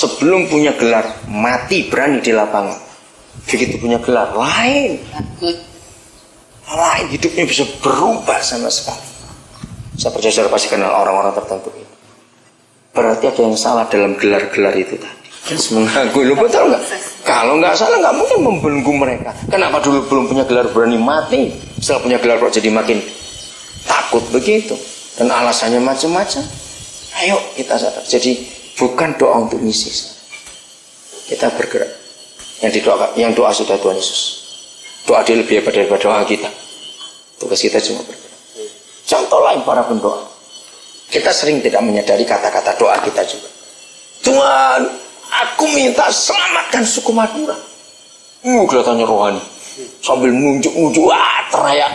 sebelum punya gelar mati berani di lapangan. Begitu punya gelar lain hidupnya bisa berubah sama sekali. Saya percaya saudara pasti kenal orang-orang tertentu itu. Berarti ada yang salah dalam gelar-gelar itu tadi. Mengaku, lu betul nggak? Kalau nggak salah nggak mungkin membelenggu mereka. Kenapa dulu belum punya gelar berani mati? Setelah punya gelar kok jadi makin takut begitu? Dan alasannya macam-macam. Ayo kita sadar. Jadi bukan doa untuk misi. Kita bergerak. Yang doa sudah Tuhan Yesus. Doa dia lebih hebat daripada doa kita. Tugas kita cuma bergerak. Contoh lain para pendoa. Kita sering tidak menyadari kata-kata doa kita juga. Tuhan, aku minta selamatkan suku Madura. Kelihatannya rohani. Sambil nunjuk-nunjuk, teriak.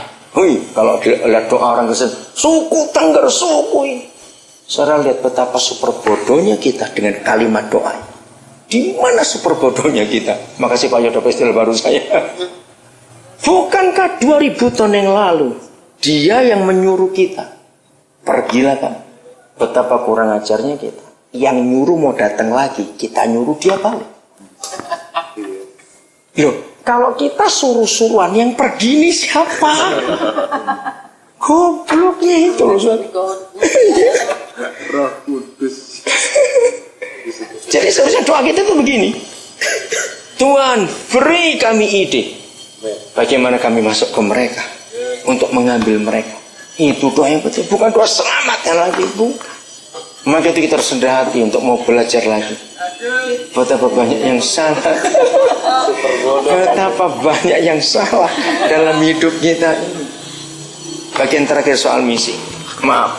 Kalau lihat doa orang Kristen, suku Tengger, suku ini. Saudara lihat betapa super bodohnya kita dengan kalimat doa. Di mana super bodohnya kita? Makasih Pak Yodo Pestil baru saya. Bukankah 2000 tahun yang lalu dia yang menyuruh kita? Pergilah kan. Betapa kurang ajarnya kita. Yang nyuruh mau datang lagi, kita nyuruh dia balik. Loh, kalau kita suruh-suruhan, yang pergi ini siapa? Gobloknya itu loh. Roh Kudus. Jadi seharusnya doa kita tuh begini. Tuhan, beri kami ide. Bagaimana kami masuk ke mereka untuk mengambil mereka. Itu doa yang betul, bukan doa selamatkan lagi, bukan. Maka itu kita harus rendah hati untuk mau belajar lagi. Betapa banyak yang salah. Betapa banyak yang salah dalam hidup kita. Bagian terakhir soal misi. Maaf,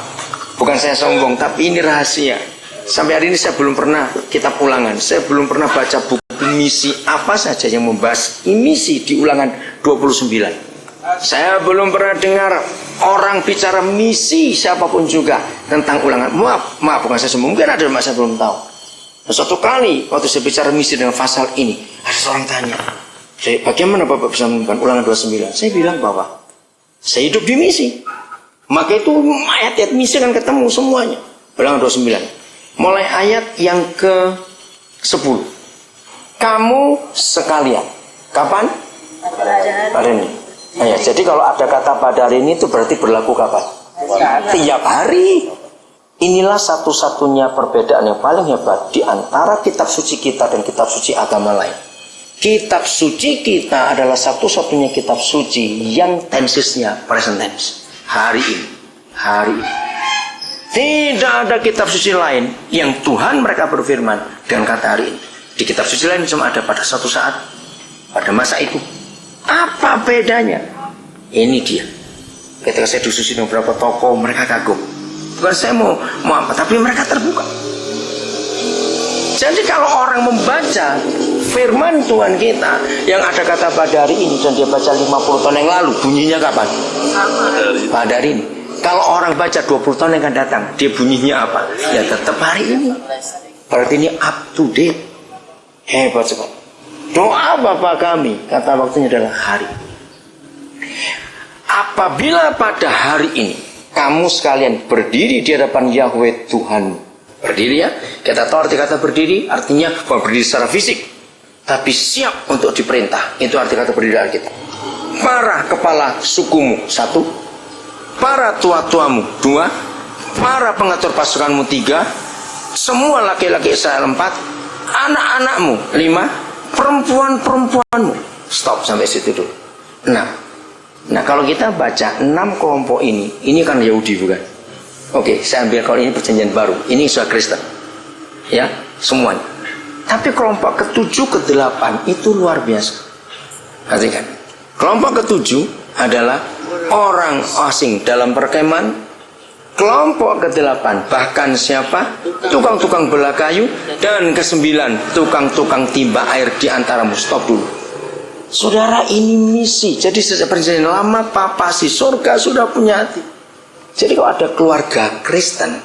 bukan saya sombong, tapi ini rahasia. Sampai hari ini saya belum pernah kitab ulangan. Saya belum pernah baca buku misi apa saja yang membahas misi di ulangan 29. Saya belum pernah dengar orang bicara misi siapapun juga tentang ulangan. Maaf, bukan saya sombong. Mungkin ada yang saya belum tahu. Nah, suatu kali waktu saya bicara misi dengan pasal ini, ada seorang tanya, bagaimana Bapak bisa menemukan ulangan 29? Saya bilang bahwa saya hidup di misi. Maka itu ayat-ayat misi kan ketemu semuanya. Ulangan 29. Mulai ayat yang ke-10. Kamu sekalian. Kapan? Pada ini. Ya, jadi kalau ada kata pada hari ini itu berarti berlaku kapan? Tiap hari. Inilah satu-satunya perbedaan yang paling hebat di antara kitab suci kita dan kitab suci agama lain. Kitab suci kita adalah satu-satunya kitab suci yang tensesnya present tense. Hari ini. Hari ini. Tidak ada kitab suci lain yang Tuhan mereka berfirman dengan kata hari ini. Di kitab suci lain cuma ada pada suatu saat, pada masa itu. Apa bedanya? Ini dia. Ketika saya diskusi dengan beberapa tokoh, mereka kagum. Bukan saya mau apa, tapi mereka terbuka. Jadi kalau orang membaca firman Tuhan kita yang ada kata pada hari ini dan dia baca 50 tahun yang lalu, bunyinya kapan? Pada hari ini. Kalau orang baca 20 tahun yang akan datang, dia bunyinya apa? Ya tetap hari ini. Berarti ini up to date. Hebat sekali. Doa Bapa kami, kata waktunya adalah hari. Apabila pada hari ini kamu sekalian berdiri di hadapan Yahweh Tuhan, berdiri ya, kita tahu arti kata berdiri, artinya bukan berdiri secara fisik, tapi siap untuk diperintah. Itu arti kata berdiri dari kita. Para kepala sukumu, 1. Para tua-tuamu, 2. Para pengatur pasukanmu, 3. Semua laki-laki Israel, 4. Anak-anakmu, 5. Perempuan-perempuanmu. Stop sampai situ dulu. Nah kalau kita baca 6 kelompok ini kan Yahudi bukan? Oke, saya ambil kalau ini perjanjian baru. Ini sudah Kristen. Ya, semuanya. Tapi kelompok ke-7, ke-8 itu luar biasa. Perhatikan. Kelompok ke-7 adalah orang asing dalam perkemahan. Kelompok ke-8 bahkan siapa? Tukang-tukang belah kayu. Dan ke-9 tukang-tukang timba air di antaramu. Stop dulu. Saudara, ini misi. Jadi sejak perjanjian lama papasi surga sudah punya hati. Jadi kalau ada keluarga Kristen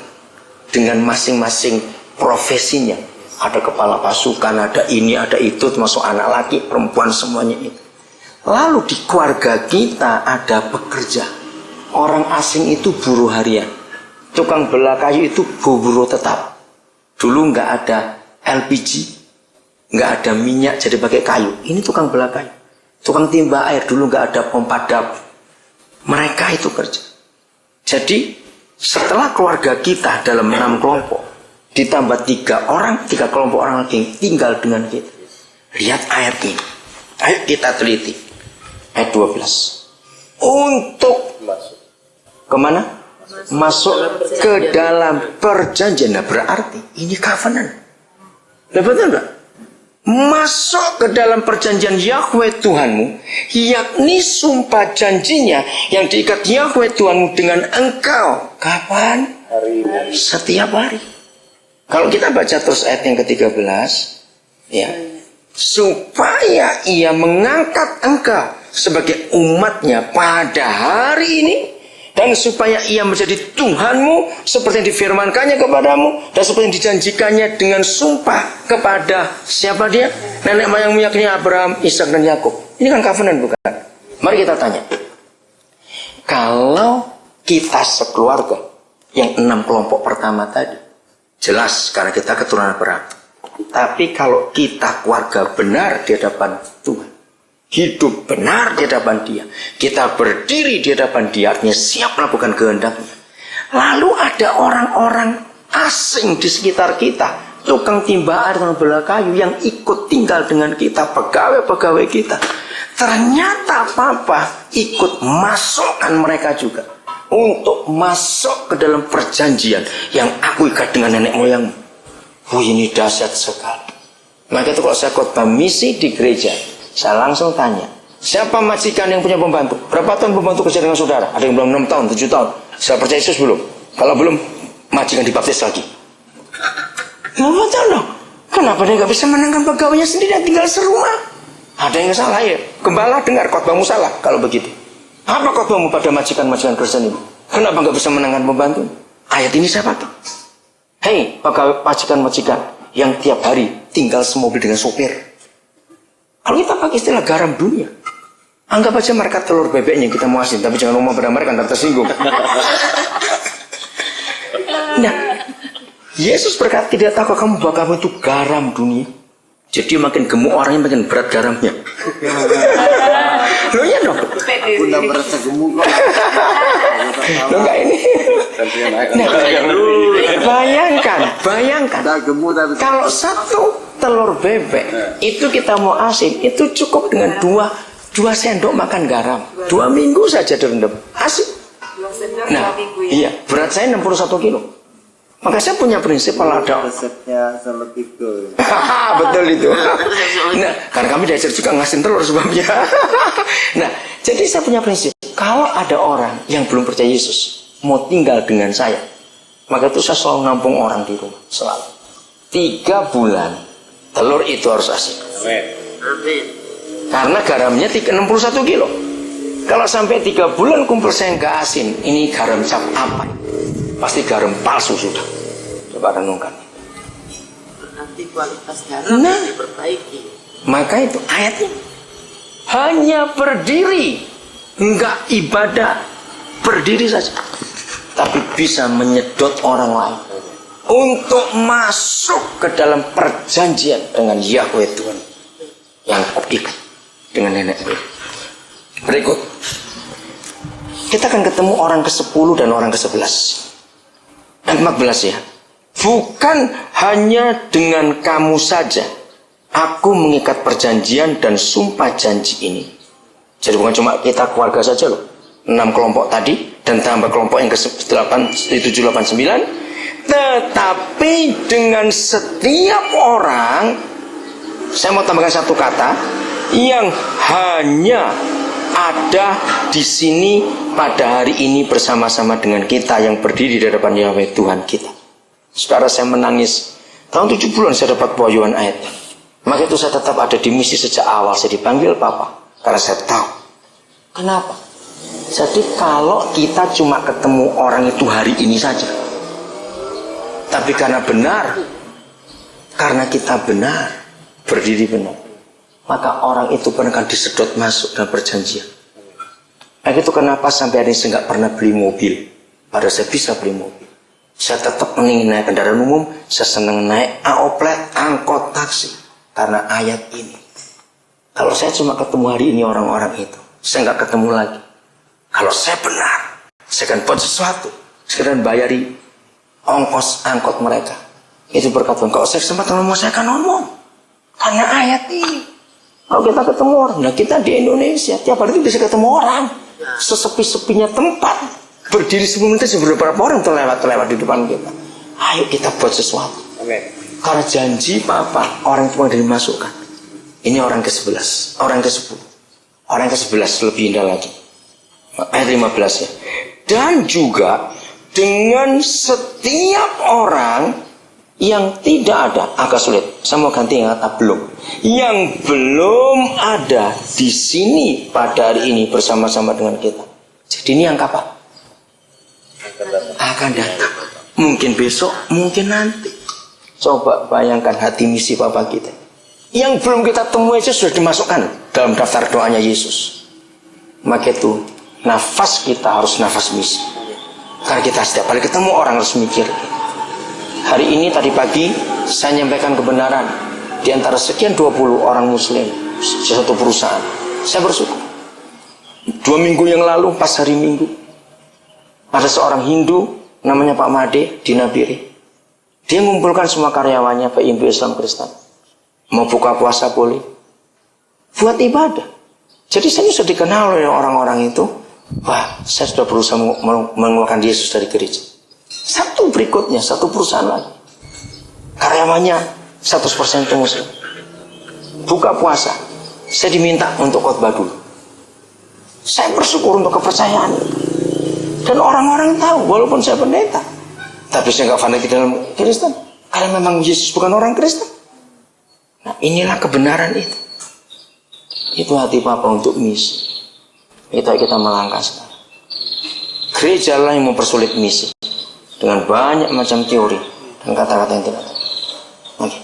dengan masing-masing profesinya, ada kepala pasukan, ada ini, ada itu, termasuk anak laki, perempuan, semuanya itu. Lalu di keluarga kita ada pekerja. Orang asing itu buruh harian. Tukang belah kayu itu buruh tetap. Dulu nggak ada LPG, nggak ada minyak jadi pakai kayu. Ini tukang belah kayu, tukang timba air. Dulu nggak ada pompa dapur. Mereka itu kerja. Jadi setelah keluarga kita dalam 6 kelompok, ditambah 3 orang, 3 kelompok orang lagi yang tinggal dengan kita. Lihat ayat ini. Ayo kita teliti. Ayat 12. Untuk kemana? Masuk ke dalam perjanjian. Nah, berarti ini covenant. Betul enggak? Masuk ke dalam perjanjian Yahweh Tuhanmu, yakni sumpah janjinya yang diikat Yahweh Tuhanmu dengan engkau. Kapan? Setiap hari. Kalau kita baca terus ayat yang ke-13, ya, supaya ia mengangkat engkau sebagai umatnya pada hari ini, dan supaya ia menjadi Tuhanmu seperti yang difirmankannya kepadamu, dan seperti yang dijanjikannya dengan sumpah kepada siapa dia? Nenek moyangmu yakni Abraham, Ishak dan Yakub. Ini kan covenant, bukan? Mari kita tanya. Kalau kita sekeluarga yang 6 kelompok pertama tadi, jelas karena kita keturunan Abraham. Tapi kalau kita keluarga benar di hadapan Tuhan, hidup benar di hadapan Dia, kita berdiri di hadapan Dia, artinya siap melakukan kehendaknya. Lalu ada orang-orang asing di sekitar kita, tukang timba air, tukang belah kayu yang ikut tinggal dengan kita, pegawai-pegawai kita. Ternyata Papa ikut masukkan mereka juga untuk masuk ke dalam perjanjian yang aku ikat dengan nenek moyangmu. Ini dahsyat sekali. Maka itu kalau saya khotbah misi di gereja, saya langsung tanya, siapa majikan yang punya pembantu? Berapa tahun pembantu kerja dengan saudara? Ada yang belum 6 tahun, 7 tahun. Saya percaya Yesus belum? Kalau belum, majikan dibaptis lagi. Nggak betul dong. Kenapa dia nggak bisa menangkan pegawainya sendiri yang tinggal serumah? Ada yang salah ya? Gembala dengar khotbahmu salah kalau begitu. Apa khotbahmu pada majikan-majikan Kristen ini? Kenapa nggak bisa menangkan pembantu? Ayat ini saya pakai. Hei, pegawai majikan-majikan yang tiap hari tinggal semobil dengan sopir. Kalau kita pakai istilah garam dunia, anggap aja mereka telur bebeknya kita mau asin, tapi jangan ngomong pada mereka, nanti tersinggung. Nah, Yesus berkata, tidak tahu kamu bahwa kamu itu garam dunia. Jadi makin gemuk orangnya makin berat garamnya. Loh ya dong. Udah berasa gemuk kok. Loh enggak ini. Nah, bayangkan. Kalau satu telur bebek itu kita mau asin, itu cukup dengan 2 sendok makan garam. 2 minggu saja direndam asin. Nah, iya, berat saya 61 kilo. Maka saya punya prinsip kalau ada resepnya sama Tiko. Betul itu. Nah, karena kami diajar juga ngasin telur sebabnya. Nah, jadi saya punya prinsip, kalau ada orang yang belum percaya Yesus mau tinggal dengan saya, maka itu saya selalu nampung orang di rumah, selalu 3 bulan telur itu harus asin. Amin. Karena garamnya 61 kilo. Kalau sampai 3 bulan kumpul saya nggak asin, ini garam cap apa? Pasti garam palsu sudah. Coba renungkan. Nanti kualitas garam diperbaiki. Maka itu ayatnya hanya berdiri, enggak ibadah, berdiri saja, tapi bisa menyedot orang lain untuk masuk ke dalam perjanjian dengan Yahweh Tuhan yang ikat dengan nenek moyang. Berikut kita akan ketemu orang ke-10 dan orang ke-11. Ayat 14 ya. Bukan hanya dengan kamu saja aku mengikat perjanjian dan sumpah janji ini. Jadi bukan cuma kita keluarga saja loh. 6 kelompok tadi dan tambah kelompok yang ke-8, 7, 8, 9. Tetapi dengan setiap orang, saya mau tambahkan satu kata, yang hanya ada di sini pada hari ini bersama-sama dengan kita yang berdiri di hadapan Yahweh Tuhan kita. Saudara, saya menangis. Tahun 70-an saya dapat pewahyuan ayat. Maka itu saya tetap ada di misi sejak awal. Saya dipanggil Papa karena saya tahu. Kenapa? Jadi kalau kita cuma ketemu orang itu hari ini saja, tapi karena benar, karena kita benar, berdiri benar, maka orang itu pun akan disedot masuk dalam perjanjian. Nah, itu kenapa sampai hari ini saya nggak pernah beli mobil, padahal saya bisa beli mobil. Saya tetap ingin naik kendaraan umum, saya senang naik oplet, angkot, taksi. Karena ayat ini. Kalau saya cuma ketemu hari ini orang-orang itu, saya nggak ketemu lagi. Kalau saya benar, saya akan buat sesuatu. Saya akan bayari ongkos angkot mereka. Itu berkat Tuhan. Kalau saya kesempatan ngomong, saya akan ngomong. Karena ayat ini. Kalau kita ketemu orang, nah kita di Indonesia, tiap hari itu bisa ketemu orang. Sesepi-sepinya tempat. Berdiri 10 menit, beberapa orang terlewat di depan kita. Ayo kita buat sesuatu. Amin. Karena janji Papa, orang itu yang dimasukkan. Ini orang ke-11, orang ke-10. Orang ke-11 lebih indah lagi. Ayat 15 ya. Dan juga dengan setiap orang yang tidak ada, agak sulit. Saya mau ganti yang kata belum. Yang belum ada di sini pada hari ini bersama-sama dengan kita. Jadi ini yang kapan? Akan datang. Mungkin besok, mungkin nanti. Coba bayangkan hati misi Papa kita. Yang belum kita temui aja sudah dimasukkan dalam daftar doanya Yesus. Maka itu nafas kita harus nafas misi. Karena kita setiap kali ketemu orang harus mikir. Hari ini tadi pagi saya menyampaikan kebenaran di antara sekian 20 orang muslim di satu perusahaan. Saya bersyukur. 2 minggu yang lalu pas hari Minggu ada seorang Hindu namanya Pak Made di Nabire. Dia mengumpulkan semua karyawannya Pak Hindu Islam Kristen. Mau buka puasa boleh. Buat ibadah. Jadi saya sudah dikenal oleh orang-orang itu. Wah, saya sudah berusaha mengeluarkan Yesus dari gereja. Satu berikutnya, satu perusahaan lagi. Karyawannya 100% itu muslim. Buka puasa. Saya diminta untuk khotbah dulu. Saya bersyukur untuk kepercayaan. Dan orang-orang tahu, walaupun saya pendeta. Tapi saya nggak fanatik dalam Kristen. Karena memang Yesus bukan orang Kristen. Nah, inilah kebenaran itu. Itu hati Papa untuk misi. Itu kita melangkah sekarang. Gereja lah yang mempersulit misi dengan banyak macam teori dan kata-kata yang tidak. Oke.